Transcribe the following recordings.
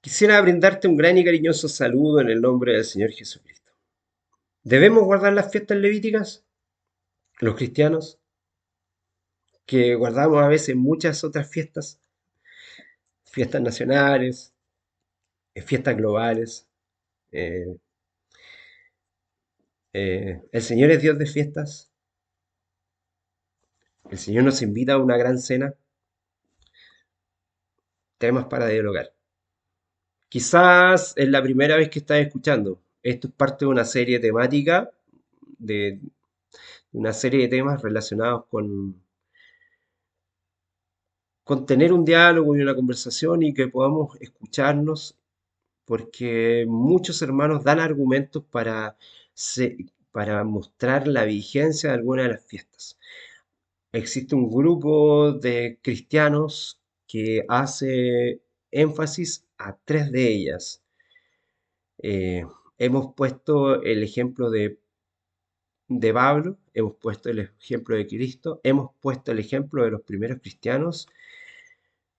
Quisiera brindarte un gran y cariñoso saludo en el nombre del Señor Jesucristo. ¿Debemos guardar las fiestas levíticas? Los cristianos, que guardamos a veces muchas otras fiestas, fiestas nacionales, fiestas globales. eh, el Señor es Dios de fiestas. El Señor nos invita a una gran cena, temas para dialogar. Quizás es la primera vez que estás escuchando. Esto es parte de una serie temática, de una serie de temas relacionados con tener un diálogo y una conversación y que podamos escucharnos, porque muchos hermanos dan argumentos para mostrar la vigencia de alguna de las fiestas. Existe un grupo de cristianos que hace énfasis a tres de ellas. Eh, Hemos puesto el ejemplo de Pablo, hemos puesto el ejemplo de Cristo, hemos puesto el ejemplo de los primeros cristianos.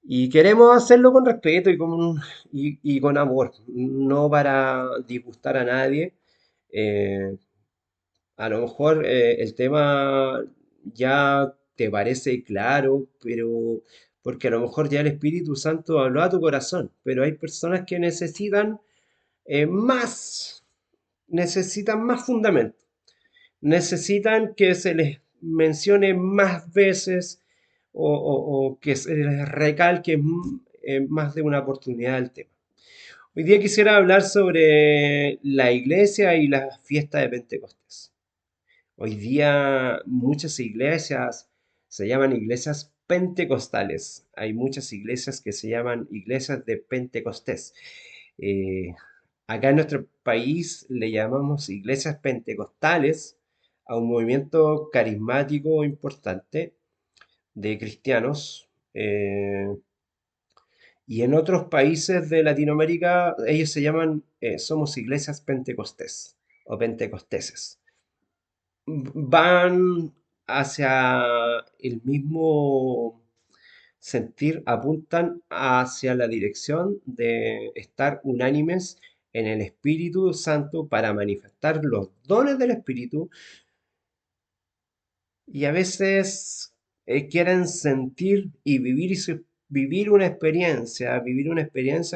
Y queremos hacerlo con respeto y con amor, no para disgustar a nadie. Eh, a lo mejor el tema ya te parece claro, pero porque a lo mejor ya el Espíritu Santo habló a tu corazón, pero hay personas que necesitan más, necesitan más fundamento, necesitan que se les mencione más veces o que se les recalque más de una oportunidad el tema. Hoy día quisiera hablar sobre la iglesia y la fiesta de Pentecostés. Hoy día muchas iglesias se llaman iglesias pentecostales. Hay muchas iglesias que se llaman iglesias de Pentecostés. Eh, Acá en nuestro país le llamamos iglesias pentecostales a un movimiento carismático importante de cristianos. Y en otros países de Latinoamérica ellos se llaman, somos iglesias pentecostés o pentecosteses. Van hacia el mismo sentir, apuntan hacia la dirección de estar unánimes en el Espíritu Santo para manifestar los dones del Espíritu y a veces quieren sentir y vivir una experiencia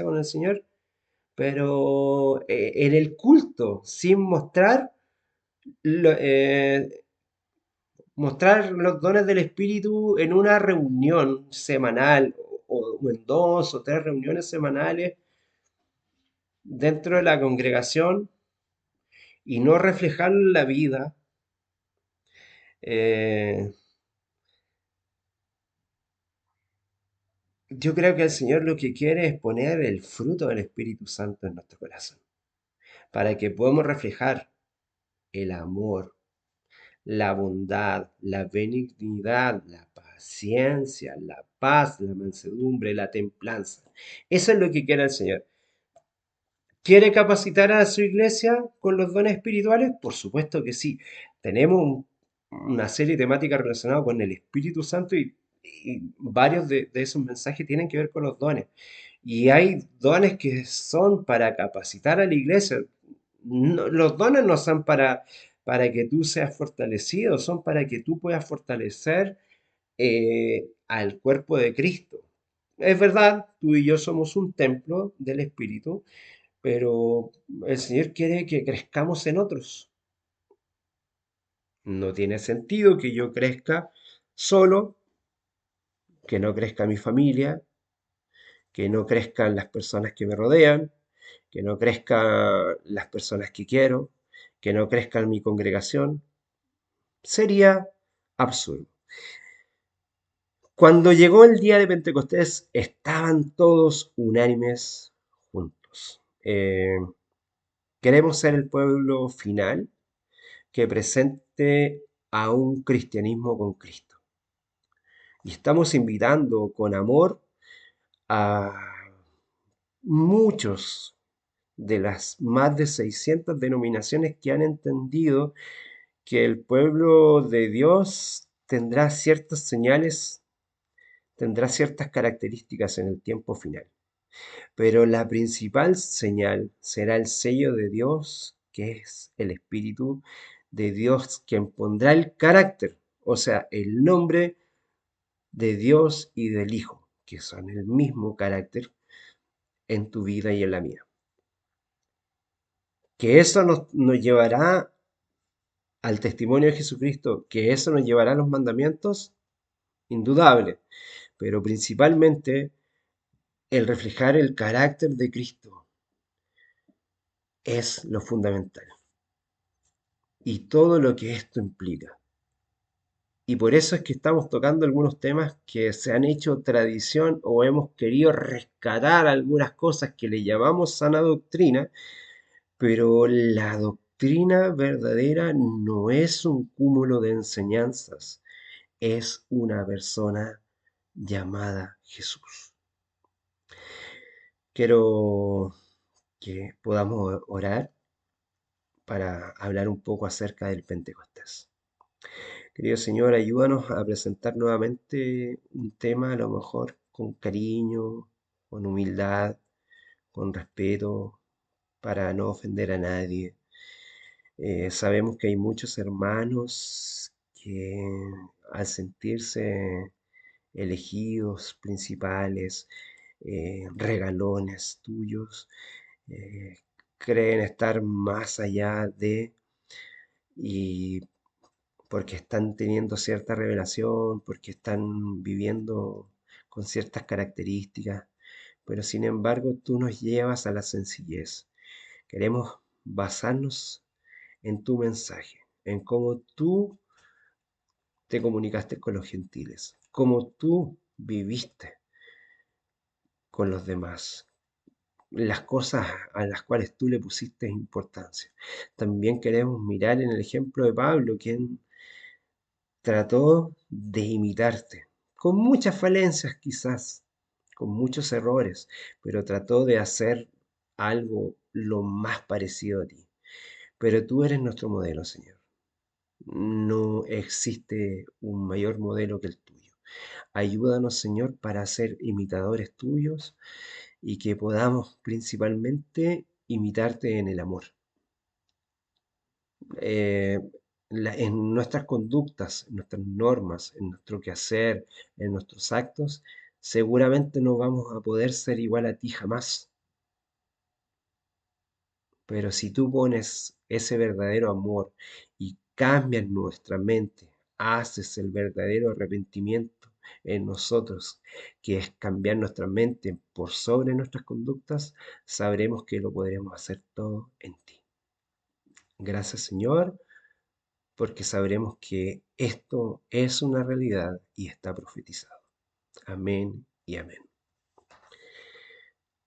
con el Señor, pero en el culto, sin lo- eh, mostrar los dones del Espíritu en una reunión semanal o en dos o tres reuniones semanales dentro de la congregación y no reflejar la vida. eh, yo creo que el Señor lo que quiere es poner el fruto del Espíritu Santo en nuestro corazón, para que podamos reflejar el amor, la bondad, la benignidad, la paciencia, la paz, la mansedumbre, la templanza. Eso es lo que quiere el Señor. ¿Quiere capacitar a su iglesia con los dones espirituales? Por supuesto que sí. Tenemos una serie de temáticas relacionadas con el Espíritu Santo y varios de esos mensajes tienen que ver con los dones. Y hay dones que son para capacitar a la iglesia. Los dones no son para que tú seas fortalecido, son para que tú puedas fortalecer al cuerpo de Cristo. Es verdad, tú y yo somos un templo del Espíritu, pero el Señor quiere que crezcamos en otros. No tiene sentido que yo crezca solo, que no crezca mi familia, que no crezcan las personas que me rodean, que no crezcan las personas que quiero, que no crezca mi congregación. Sería absurdo. Cuando llegó el día de Pentecostés, estaban todos unánimes juntos. Queremos ser el pueblo final que presente a un cristianismo con Cristo. Y estamos invitando con amor a muchos de las más de 600 denominaciones que han entendido que el pueblo de Dios tendrá ciertas señales, tendrá ciertas características en el tiempo final. Pero la principal señal será el sello de Dios, que es el Espíritu de Dios, quien pondrá el carácter, o sea, el nombre de Dios y del Hijo, que son el mismo carácter en tu vida y en la mía. Que eso nos llevará al testimonio de Jesucristo, que eso nos llevará a los mandamientos, indudable, pero principalmente el reflejar el carácter de Cristo es lo fundamental y todo lo que esto implica. Y por eso es que estamos tocando algunos temas que se han hecho tradición o hemos querido rescatar algunas cosas que le llamamos sana doctrina, pero la doctrina verdadera no es un cúmulo de enseñanzas, es una persona llamada Jesús. Quiero que podamos orar para hablar un poco acerca del Pentecostés. Querido Señor, ayúdanos a presentar nuevamente un tema, a lo mejor con cariño, con humildad, con respeto, para no ofender a nadie. Sabemos que hay muchos hermanos que al sentirse elegidos, principales, regalones tuyos, eh, creen estar más allá de y porque están teniendo cierta revelación, porque están viviendo con ciertas características, pero sin embargo tú nos llevas a la sencillez. Queremos basarnos en tu mensaje, en cómo tú te comunicaste con los gentiles, cómo tú viviste con los demás, las cosas a las cuales tú le pusiste importancia. También queremos mirar en el ejemplo de Pablo, quien trató de imitarte, con muchas falencias quizás, con muchos errores, pero trató de hacer algo lo más parecido a ti. Pero tú eres nuestro modelo, Señor. No existe un mayor modelo que el tuyo. Ayúdanos, Señor, para ser imitadores tuyos y que podamos principalmente imitarte en el amor. eh, en nuestras conductas, en nuestras normas, en nuestro quehacer, en nuestros actos, seguramente no vamos a poder ser igual a ti jamás. Pero si tú pones ese verdadero amor y cambias nuestra mente, haces el verdadero arrepentimiento en nosotros, que es cambiar nuestra mente por sobre nuestras conductas, sabremos que lo podremos hacer todo en ti. Gracias, Señor, porque sabremos que esto es una realidad y está profetizado. Amén y amén.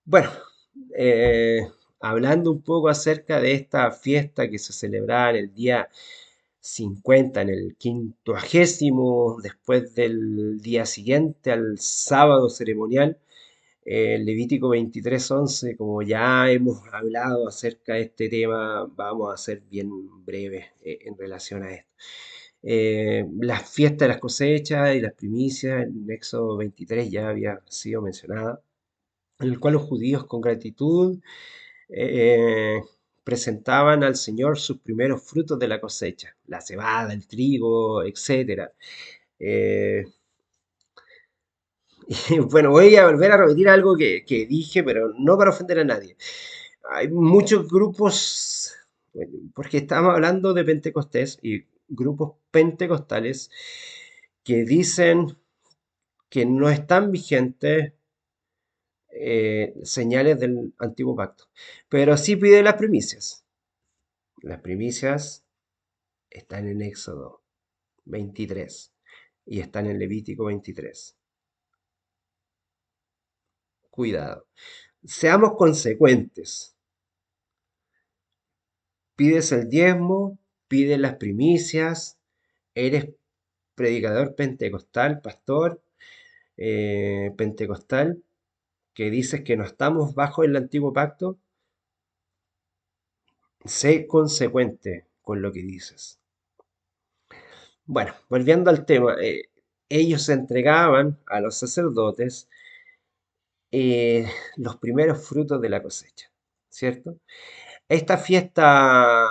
Bueno, eh, hablando un poco acerca de esta fiesta que se celebraba en el día 50, en el 50º, después del día siguiente al sábado ceremonial, Levítico 23:11, como ya hemos hablado acerca de este tema, vamos a ser bien breves en relación a esto. Las fiestas de las cosechas y las primicias en Éxodo 23 ya había sido mencionada, en el cual los judíos con gratitud eh, presentaban al Señor sus primeros frutos de la cosecha, la cebada, el trigo, etcétera. Eh, y bueno, voy a volver a repetir algo que dije, pero no para ofender a nadie. Hay muchos grupos, porque estamos hablando de Pentecostés y grupos pentecostales que dicen que no están vigentes señales del antiguo pacto, pero sí pide las primicias. Las primicias están en Éxodo 23 y están en Levítico 23. Cuidado. Seamos consecuentes. Pides el diezmo, pides las primicias, eres predicador pentecostal, pastor pentecostal, que dices que no estamos bajo el antiguo pacto, sé consecuente con lo que dices. Bueno, volviendo al tema, ellos se entregaban a los sacerdotes eh, los primeros frutos de la cosecha, ¿cierto? Esta fiesta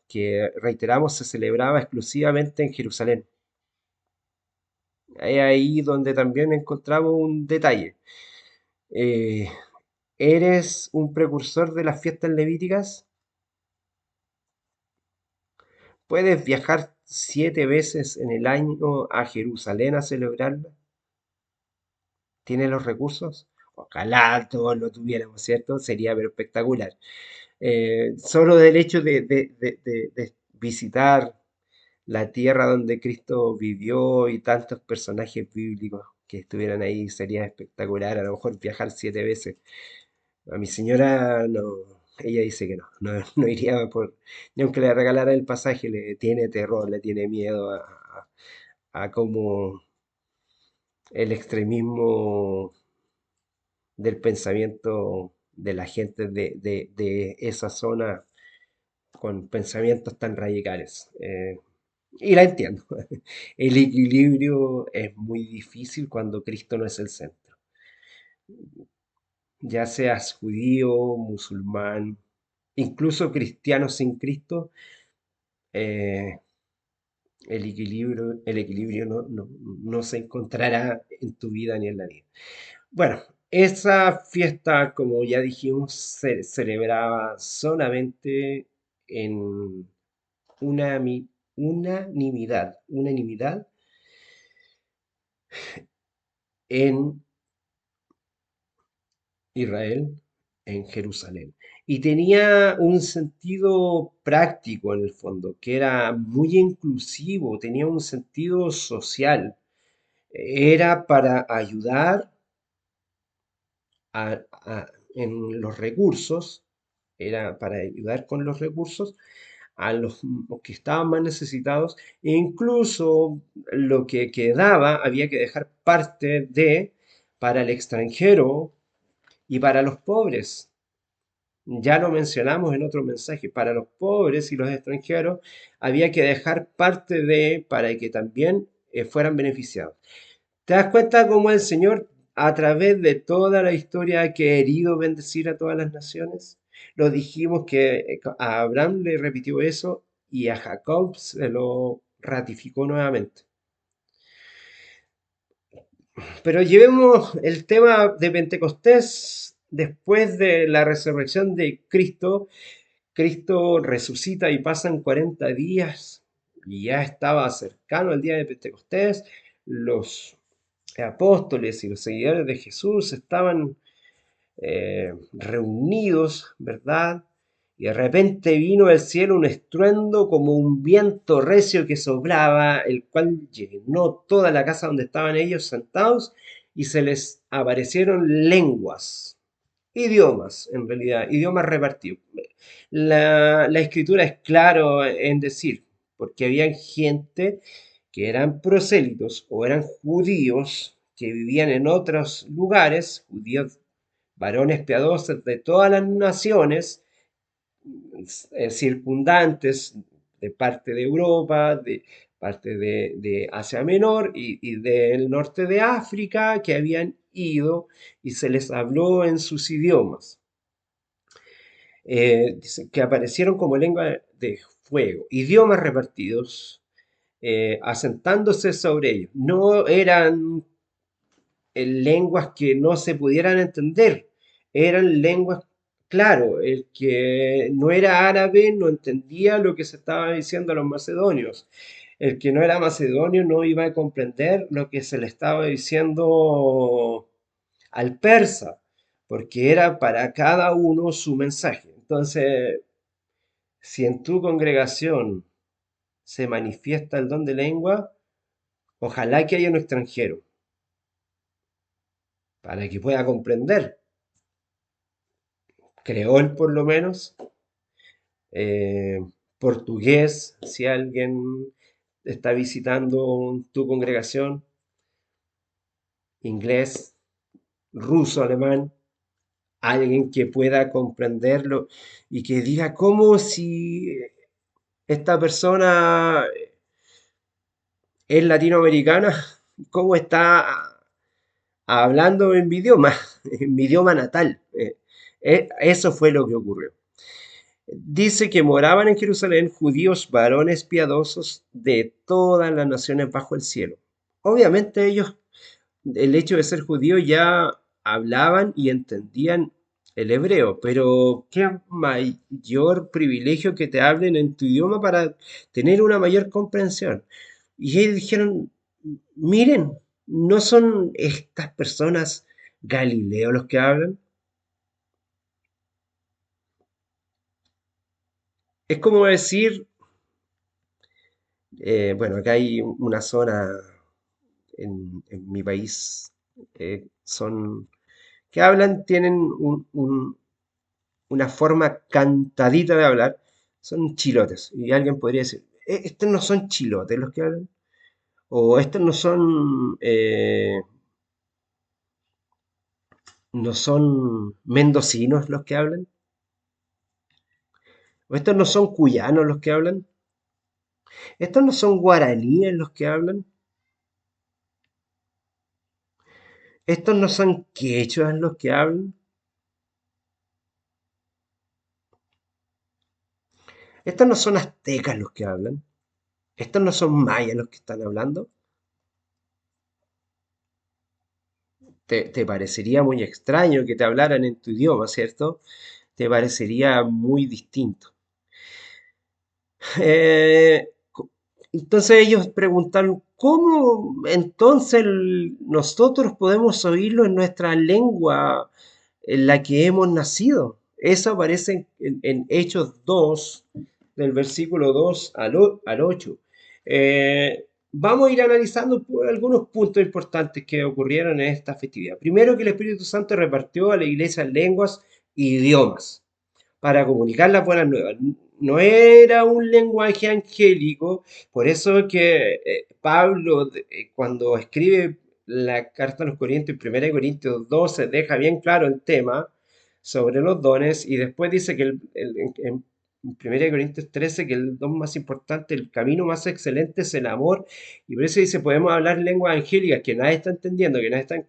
que reiteramos se celebraba exclusivamente en Jerusalén. Es ahí donde también encontramos un detalle. Eh, ¿Eres un precursor de las fiestas levíticas? ¿Puedes viajar 7 veces en el año a Jerusalén a celebrarla? ¿Tienes los recursos? Ojalá todos lo tuviéramos, ¿cierto? Sería pero espectacular. Solo del hecho de visitar la tierra donde Cristo vivió y tantos personajes bíblicos que estuvieran ahí sería espectacular. A lo mejor viajar 7 veces. A mi señora no, ella dice que no, no iría por, ni aunque le regalara el pasaje, le tiene terror, le tiene miedo a cómo el extremismo del pensamiento de la gente de esa zona con pensamientos tan radicales. Y la entiendo. El equilibrio es muy difícil cuando Cristo no es el centro. Ya seas judío, musulmán, incluso cristiano sin Cristo, eh, el equilibrio no se encontrará en tu vida ni en la vida. Bueno, esa fiesta, como ya dijimos, se celebraba solamente en una unanimidad en Israel, en Jerusalén. Y tenía un sentido práctico en el fondo, que era muy inclusivo, tenía un sentido social. Era para ayudar en los recursos, era para ayudar con los recursos a los que estaban más necesitados, e incluso lo que quedaba había que dejar parte de para el extranjero y para los pobres. Ya lo mencionamos en otro mensaje, para los pobres y los extranjeros había que dejar parte de para que también fueran beneficiados. ¿Te das cuenta cómo el Señor, a través de toda la historia, ha querido bendecir a todas las naciones? Lo dijimos que a Abraham le repitió eso y a Jacob se lo ratificó nuevamente. Pero llevemos el tema de Pentecostés después de la resurrección de Cristo. Cristo resucita y pasan 40 días y ya estaba cercano el día de Pentecostés. Los apóstoles y los seguidores de Jesús estaban reunidos, ¿verdad? Y de repente vino del cielo un estruendo como un viento recio que soplaba, el cual llenó toda la casa donde estaban ellos sentados y se les aparecieron lenguas, idiomas, en realidad, idiomas repartidos. La escritura es claro en decir, porque había gente que eran prosélitos o eran judíos que vivían en otros lugares, judíos varones piadosos de todas las naciones circundantes, de parte de Europa, de parte de Asia Menor y del norte de África, que habían ido y se les habló en sus idiomas. Dice que aparecieron como lengua de fuego, idiomas repartidos, asentándose sobre ellos. No eran lenguas que no se pudieran entender, eran lenguas, claro, el que no era árabe no entendía lo que se estaba diciendo a los macedonios, el que no era macedonio no iba a comprender lo que se le estaba diciendo al persa, porque era para cada uno su mensaje. Entonces, si en tu congregación se manifiesta el don de lengua, ojalá que haya un extranjero para que pueda comprender creol por lo menos, eh, portugués, si alguien está visitando tu congregación, inglés, ruso, alemán, alguien que pueda comprenderlo y que diga cómo si esta persona es latinoamericana, cómo está hablando en mi idioma, en mi idioma natal. Eso fue lo que ocurrió. Dice que moraban en Jerusalén judíos varones piadosos de todas las naciones bajo el cielo. Obviamente ellos, el hecho de ser judíos, ya hablaban y entendían el hebreo, pero qué mayor privilegio que te hablen en tu idioma para tener una mayor comprensión. Y ellos dijeron, miren, ¿no son estas personas galileos los que hablan? Es como decir, bueno, acá hay una zona en mi país, son, que hablan, tienen una forma cantadita de hablar, son chilotes. Y alguien podría decir, estos no son chilotes los que hablan, o estos no son, no son mendocinos los que hablan, o estos no son cuyanos los que hablan, estos no son guaraníes los que hablan, estos no son quechuas los que hablan, estos no son aztecas los que hablan, estos no son mayas los que están hablando. Te parecería muy extraño que te hablaran en tu idioma, ¿cierto? Te parecería muy distinto. Eh, co- entonces ellos preguntaron, ¿cómo entonces nosotros podemos oírlo en nuestra lengua en la que hemos nacido? Eso aparece en Hechos 2, del versículo 2 al 8. Vamos a ir analizando algunos puntos importantes que ocurrieron en esta festividad. Primero, que el Espíritu Santo repartió a la iglesia lenguas e idiomas para comunicar las buenas nuevas. No era un lenguaje angélico, por eso que Pablo, cuando escribe la carta a los Corintios, 1 Corintios 12, deja bien claro el tema sobre los dones, y después dice que en 1 Corintios 13 que el don más importante, el camino más excelente es el amor, y por eso dice, podemos hablar lenguas angélicas que nadie está entendiendo, que nadie está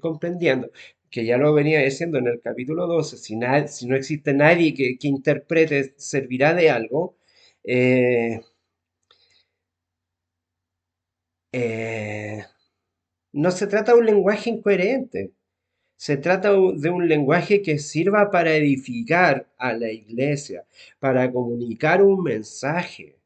comprendiendo, que ya lo venía diciendo en el capítulo 12, si no existe nadie que interprete, servirá de algo. eh, eh, no se trata de un lenguaje incoherente, se trata de un lenguaje que sirva para edificar a la iglesia, para comunicar un mensaje.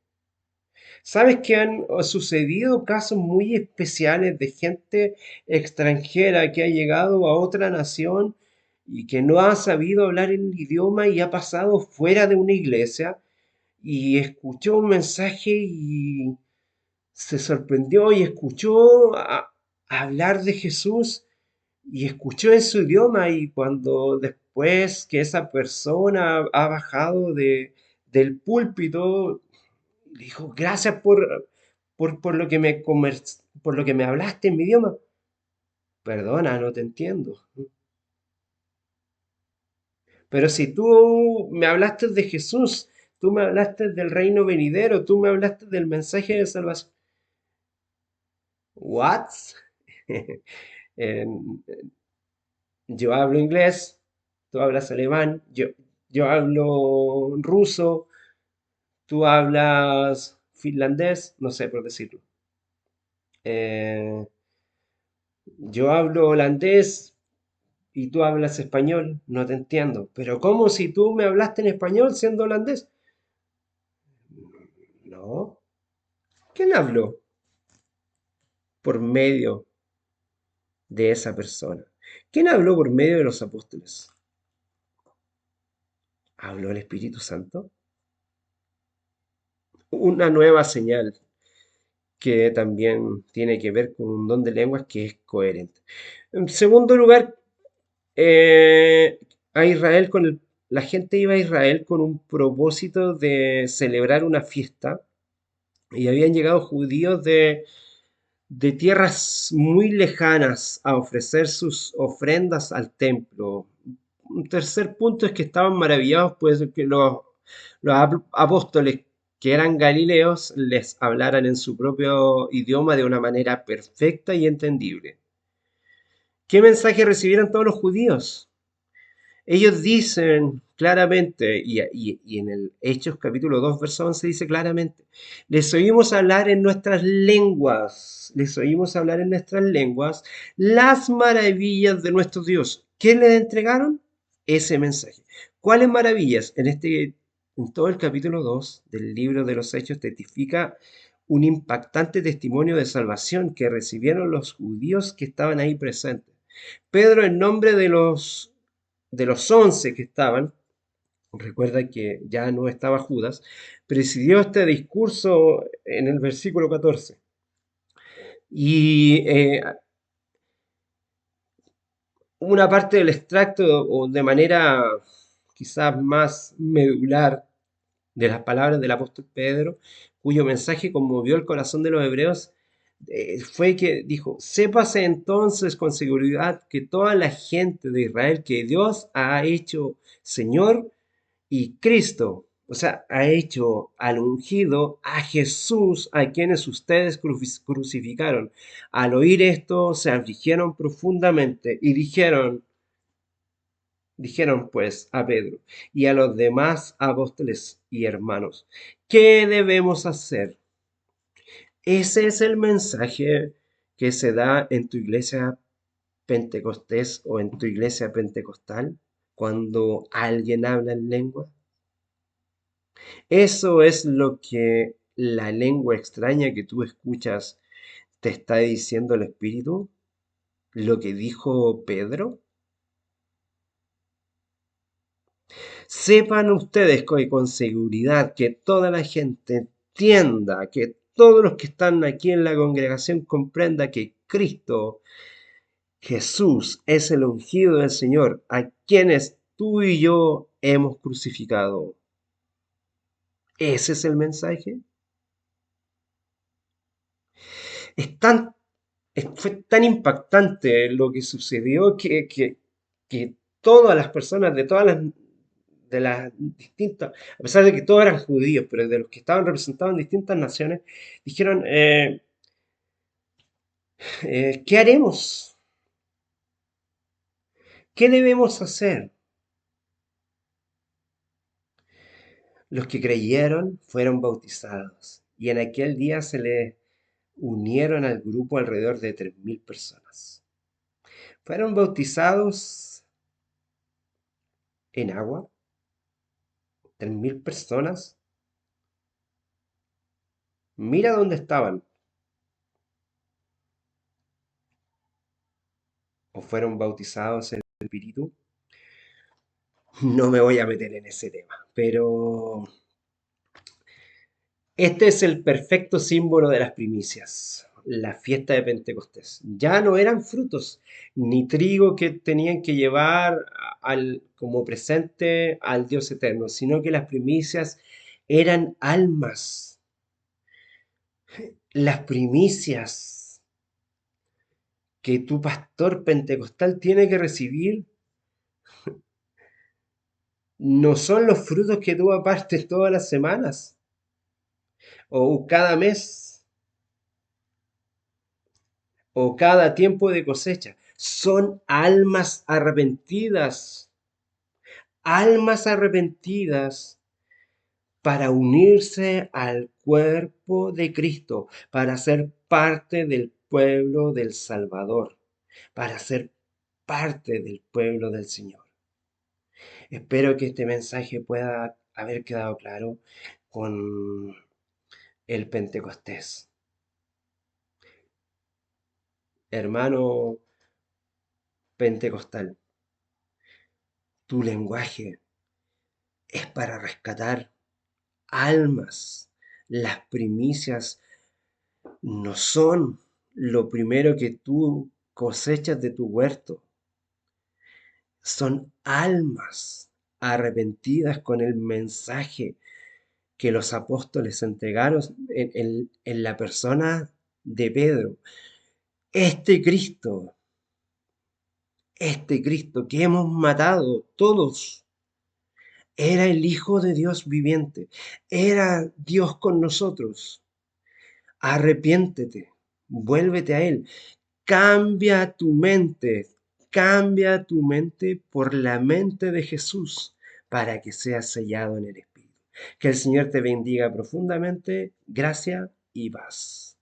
¿Sabes que han sucedido casos muy especiales de gente extranjera que ha llegado a otra nación y que no ha sabido hablar el idioma y ha pasado fuera de una iglesia y escuchó un mensaje y se sorprendió y escuchó hablar de Jesús y escuchó en su idioma, y cuando después que esa persona ha bajado del púlpito, dijo, gracias por lo que por lo que me hablaste en mi idioma. Perdona, no te entiendo. Pero si tú me hablaste de Jesús, tú me hablaste del reino venidero, tú me hablaste del mensaje de salvación. ¿What? En- yo hablo inglés, tú hablas alemán, yo hablo ruso, tú hablas finlandés, no sé por decirlo. Eh, yo hablo holandés, y tú hablas español, no te entiendo. Pero ¿cómo si tú me hablaste en español siendo holandés? No. ¿Quién habló por medio de esa persona? ¿Quién habló por medio de los apóstoles? ¿Habló el Espíritu Santo? Una nueva señal que también tiene que ver con un don de lenguas que es coherente. En segundo lugar, a Israel la gente iba a Israel con un propósito de celebrar una fiesta, y habían llegado judíos de tierras muy lejanas a ofrecer sus ofrendas al templo. Un tercer punto es que estaban maravillados, pues, que los apóstoles, que eran galileos, les hablaran en su propio idioma de una manera perfecta y entendible. ¿Qué mensaje recibieron todos los judíos? Ellos dicen claramente, y en el Hechos capítulo 2 verso 11 dice claramente, les oímos hablar en nuestras lenguas, les oímos hablar en nuestras lenguas las maravillas de nuestro Dios. ¿Qué les entregaron? Ese mensaje. ¿Cuáles maravillas? En todo el capítulo 2 del libro de los Hechos testifica un impactante testimonio de salvación que recibieron los judíos que estaban ahí presentes. Pedro, en nombre de los 11 que estaban, recuerda que ya no estaba Judas, presidió este discurso en el versículo 14. Y una parte del extracto, o de manera quizás más medular, de las palabras del apóstol Pedro, cuyo mensaje conmovió el corazón de los hebreos, fue que dijo, sépase entonces con seguridad que toda la gente de Israel que Dios ha hecho Señor y Cristo, o sea, ha hecho al ungido, a Jesús, a quienes ustedes crucificaron. Al oír esto, se afligieron profundamente y dijeron pues a Pedro y a los demás apóstoles y hermanos, ¿qué debemos hacer? Ese es el mensaje que se da en tu iglesia pentecostés o en tu iglesia pentecostal cuando alguien habla en lengua. Eso es lo que la lengua extraña que tú escuchas te está diciendo el Espíritu, lo que dijo Pedro. Sepan ustedes con seguridad que toda la gente entienda, que todos los que están aquí en la congregación comprenda que Cristo, Jesús, es el ungido del Señor, a quienes tú y yo hemos crucificado. Ese es el mensaje. Es tan fue tan impactante lo que sucedió que todas las personas de las distintas, a pesar de que todos eran judíos, pero de los que estaban representados en distintas naciones, dijeron, ¿qué haremos? ¿Qué debemos hacer? Los que creyeron fueron bautizados y en aquel día se les unieron al grupo alrededor de 3.000 personas. Fueron bautizados en agua, 3.000 personas. Mira dónde estaban. O fueron bautizados en el Espíritu. No me voy a meter en ese tema, pero este es el perfecto símbolo de las primicias, la fiesta de Pentecostés. Ya no eran frutos ni trigo que tenían que llevar como presente al Dios eterno, sino que las primicias eran almas. Las primicias que tu pastor pentecostal tiene que recibir no son los frutos que tú apartes todas las semanas o cada mes o cada tiempo de cosecha. Son almas arrepentidas para unirse al cuerpo de Cristo, para ser parte del pueblo del Salvador, para ser parte del pueblo del Señor. Espero que este mensaje pueda haber quedado claro con el Pentecostés. Hermano pentecostal, tu lenguaje es para rescatar almas. Las primicias no son lo primero que tú cosechas de tu huerto. Son almas arrepentidas con el mensaje que los apóstoles entregaron en la persona de Pedro. Este Cristo, este Cristo que hemos matado todos, era el Hijo de Dios viviente, era Dios con nosotros. Arrepiéntete, vuélvete a Él, cambia tu mente, cambia tu mente por la mente de Jesús para que seas sellado en el Espíritu. Que el Señor te bendiga profundamente. Gracias y paz.